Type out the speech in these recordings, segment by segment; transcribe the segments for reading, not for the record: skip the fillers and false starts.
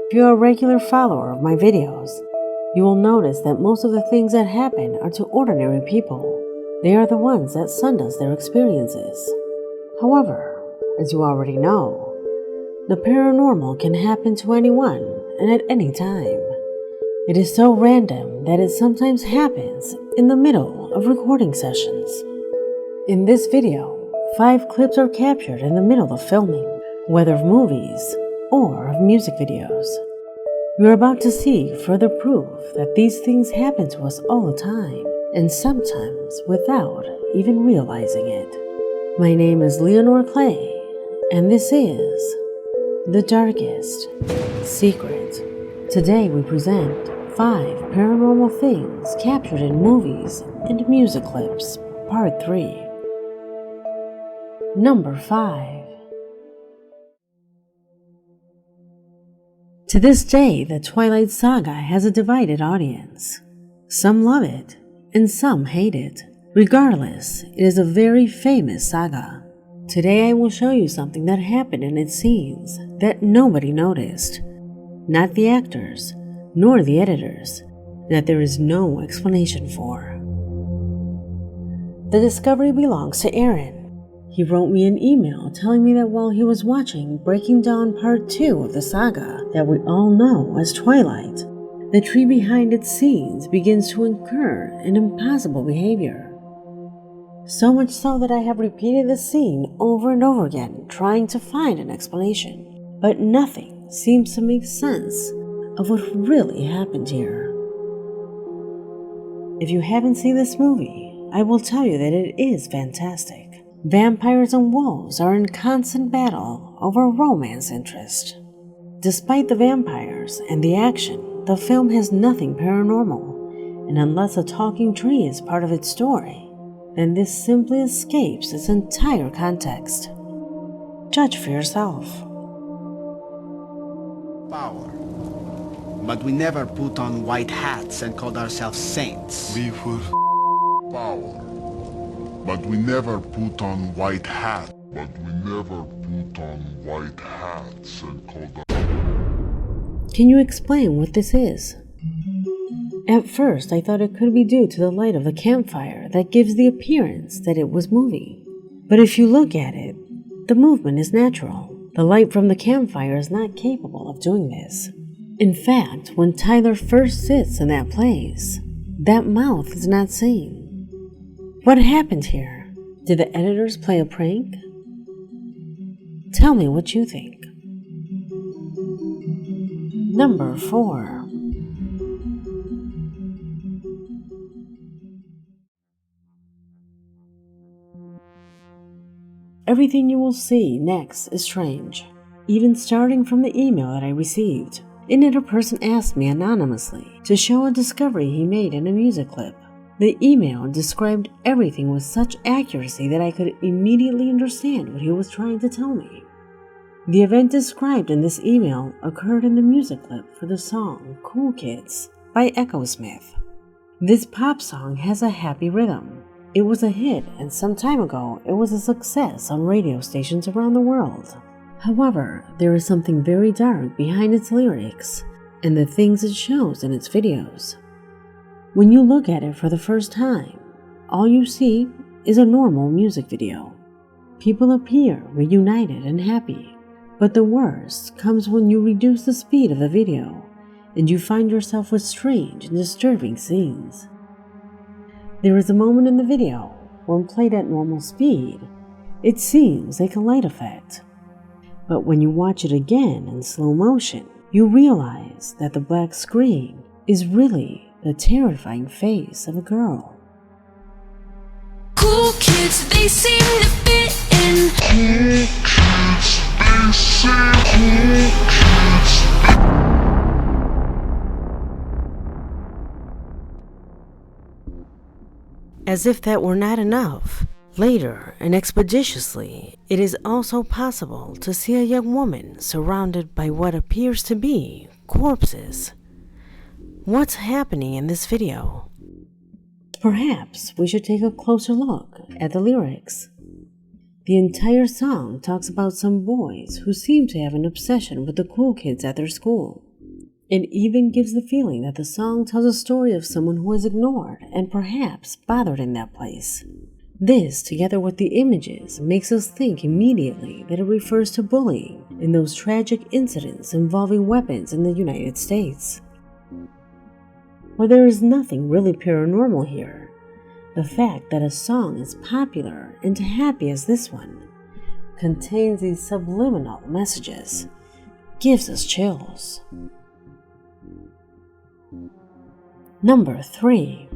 If you're a regular follower of my videos, you will notice that most of the things that happen are to ordinary people. They are the ones that send us their experiences. However, as you already know, the paranormal can happen to anyone and at any time. It is so random that it sometimes happens in the middle of recording sessions. In this video, 5 clips are captured in the middle of filming, whether of movies or of music videos. You're about to see further proof that these things happen to us all the time, and sometimes without even realizing it. My name is Leonore Clay, and this is The Darkest Secret. Today we present 5 paranormal things captured in movies and music clips, Part 3. Number 5. To this day, the Twilight Saga has a divided audience. Some love it, and some hate it. Regardless, it is a very famous saga. Today I will show you something that happened in its scenes that nobody noticed. Not the actors, nor the editors, that there is no explanation for. The discovery belongs to Aaron. He wrote me an email telling me that while he was watching Breaking Dawn Part 2 of the saga that we all know as Twilight, the tree behind its scenes begins to incur an impossible behavior. So much so that I have repeated the scene over and over again trying to find an explanation, but nothing seems to make sense of what really happened here. If you haven't seen this movie, I will tell you that it is fantastic. Vampires and wolves are in constant battle over romance interest. Despite the vampires and the action, the film has nothing paranormal, and unless a talking tree is part of its story, then this simply escapes its entire context. Judge for yourself. Power. But we never put on white hats and called ourselves saints. We were power. But we never put on white hats. And called us. Can you explain what this is? At first, I thought it could be due to the light of the campfire that gives the appearance that it was moving. But if you look at it, the movement is natural. The light from the campfire is not capable of doing this. In fact, when Tyler first sits in that place, that mouth is not seen. What happened here? Did the editors play a prank? Tell me what you think. Number 4. Everything you will see next is strange, even starting from the email that I received. In it, a person asked me anonymously to show a discovery he made in a music clip. The email described everything with such accuracy that I could immediately understand what he was trying to tell me. The event described in this email occurred in the music clip for the song Cool Kids by Smith. This pop song has a happy rhythm. It was a hit, and some time ago it was a success on radio stations around the world. However, there is something very dark behind its lyrics and the things it shows in its videos. When you look at it for the first time, all you see is a normal music video. People appear reunited and happy, but the worst comes when you reduce the speed of the video and you find yourself with strange and disturbing scenes. There is a moment in the video when played at normal speed, it seems like a light effect. But when you watch it again in slow motion, you realize that the black screen is really the terrifying face of a girl. Cool kids, they seem to fit in. Cool kids, they say cool kids. As if that were not enough, later and expeditiously, it is also possible to see a young woman surrounded by what appears to be corpses. What's happening in this video? Perhaps we should take a closer look at the lyrics. The entire song talks about some boys who seem to have an obsession with the cool kids at their school. It even gives the feeling that the song tells a story of someone who was ignored and perhaps bothered in that place. This, together with the images, makes us think immediately that it refers to bullying and those tragic incidents involving weapons in the United States. While there is nothing really paranormal here, the fact that a song as popular and happy as this one contains these subliminal messages gives us chills. Number 3.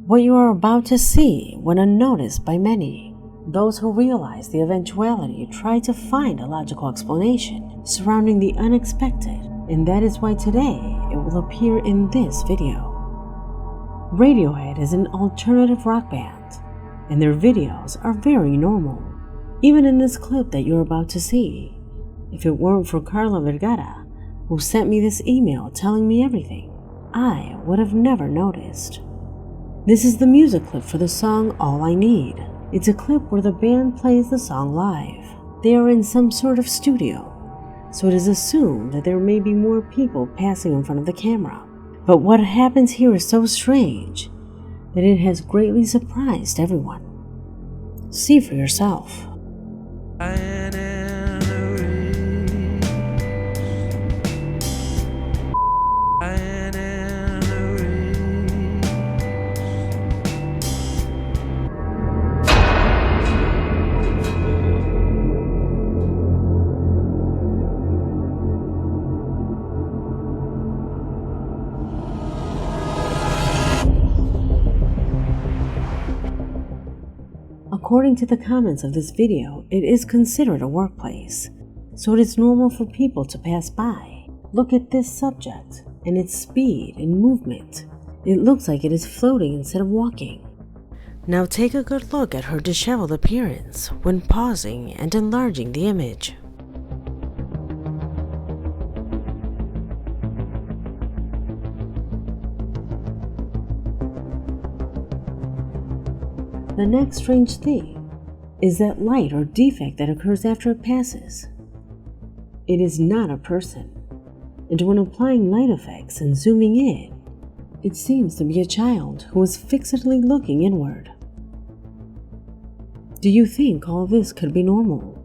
What you are about to see went unnoticed by many. Those who realize the eventuality try to find a logical explanation surrounding the unexpected, and that is why today it will appear in this video. Radiohead is an alternative rock band, and their videos are very normal. Even in this clip that you're about to see, if it weren't for Carla Vergara, who sent me this email telling me everything, I would have never noticed. This is the music clip for the song All I Need. It's a clip where the band plays the song live. They are in some sort of studio, so it is assumed that there may be more people passing in front of the camera. But what happens here is so strange that it has greatly surprised everyone. See for yourself. According to the comments of this video, it is considered a workplace, so it is normal for people to pass by. Look at this subject and its speed and movement. It looks like it is floating instead of walking. Now take a good look at her disheveled appearance when pausing and enlarging the image. The next strange thing is that light or defect that occurs after it passes. It is not a person, and when applying light effects and zooming in, it seems to be a child who is fixedly looking inward. Do you think all this could be normal?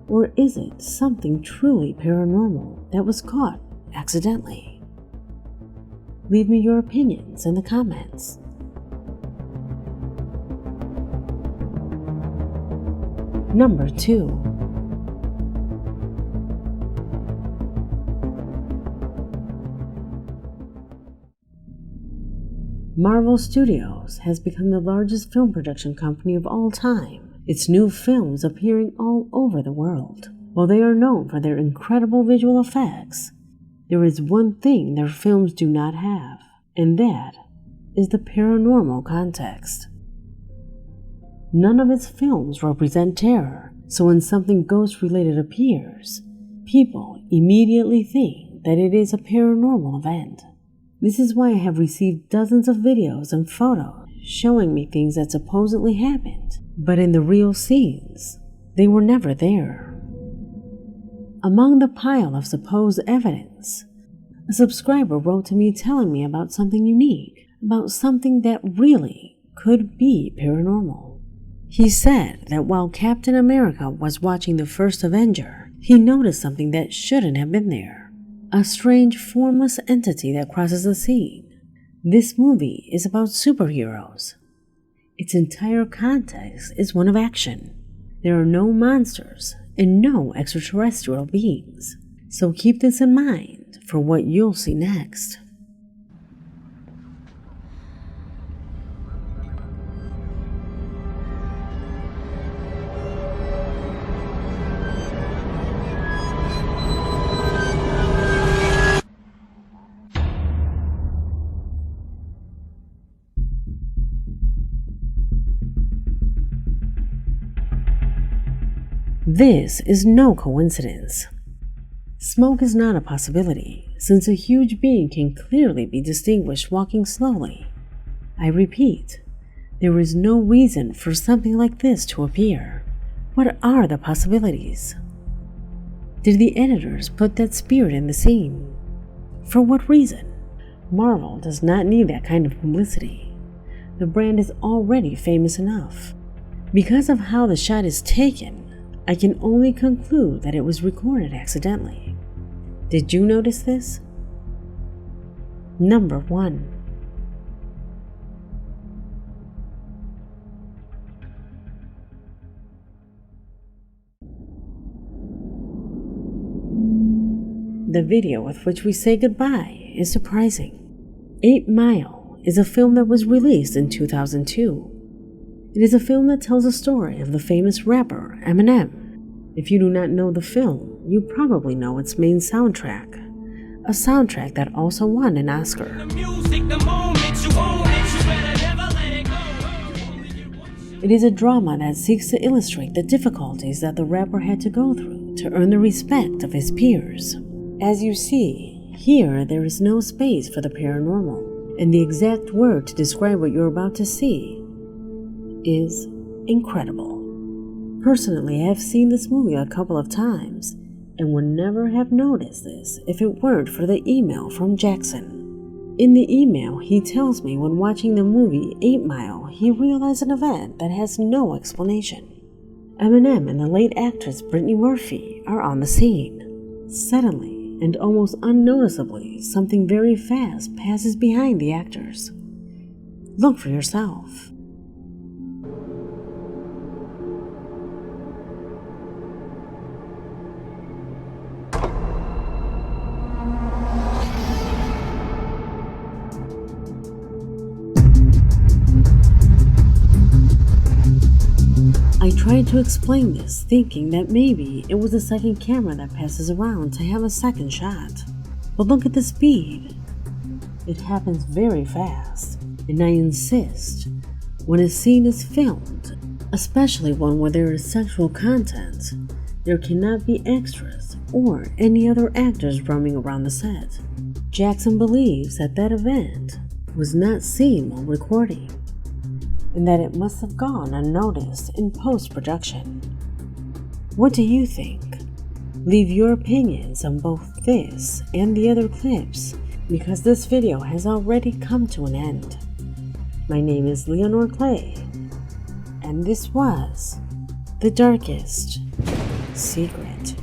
Or is it something truly paranormal that was caught accidentally? Leave me your opinions in the comments. Number 2. Marvel Studios has become the largest film production company of all time, its new films appearing all over the world. While they are known for their incredible visual effects, there is one thing their films do not have, and that is the paranormal context. None of its films represent terror, so when something ghost-related appears, people immediately think that it is a paranormal event. This is why I have received dozens of videos and photos showing me things that supposedly happened, but in the real scenes, they were never there. Among the pile of supposed evidence, a subscriber wrote to me telling me about something unique, about something that really could be paranormal. He said that while Captain America was watching the first Avenger, he noticed something that shouldn't have been there. A strange, formless entity that crosses the scene. This movie is about superheroes. Its entire context is one of action. There are no monsters and no extraterrestrial beings. So keep this in mind for what you'll see next. This is no coincidence. Smoke is not a possibility, since a huge being can clearly be distinguished walking slowly. I repeat, There is no reason for something like this to appear. What are the possibilities? Did the editors put that spirit in the scene? For what reason? Marvel does not need that kind of publicity. The brand is already famous enough. Because of how the shot is taken, I can only conclude that it was recorded accidentally. Did you notice this? Number 1. The video with which we say goodbye is surprising. 8 Mile is a film that was released in 2002. It is a film that tells the story of the famous rapper Eminem. If you do not know the film, you probably know its main soundtrack, a soundtrack that also won an Oscar. It is a drama that seeks to illustrate the difficulties that the rapper had to go through to earn the respect of his peers. As you see, here there is no space for the paranormal, and the exact word to describe what you're about to see is incredible. Personally, I have seen this movie a couple of times, and would never have noticed this if it weren't for the email from Jackson. In the email, he tells me when watching the movie 8 Mile, he realized an event that has no explanation. Eminem and the late actress Brittany Murphy are on the scene. Suddenly, and almost unnoticeably, something very fast passes behind the actors. Look for yourself. I tried to explain this, thinking that maybe it was a second camera that passes around to have a second shot. But look at the speed. It happens very fast, and I insist, when a scene is filmed, especially one where there is sexual content, there cannot be extras or any other actors roaming around the set. Jackson believes that that event was not seen while recording, and that it must have gone unnoticed in post-production. What do you think? Leave your opinions on both this and the other clips, because this video has already come to an end. My name is Leonore Clay, and this was The Darkest Secret.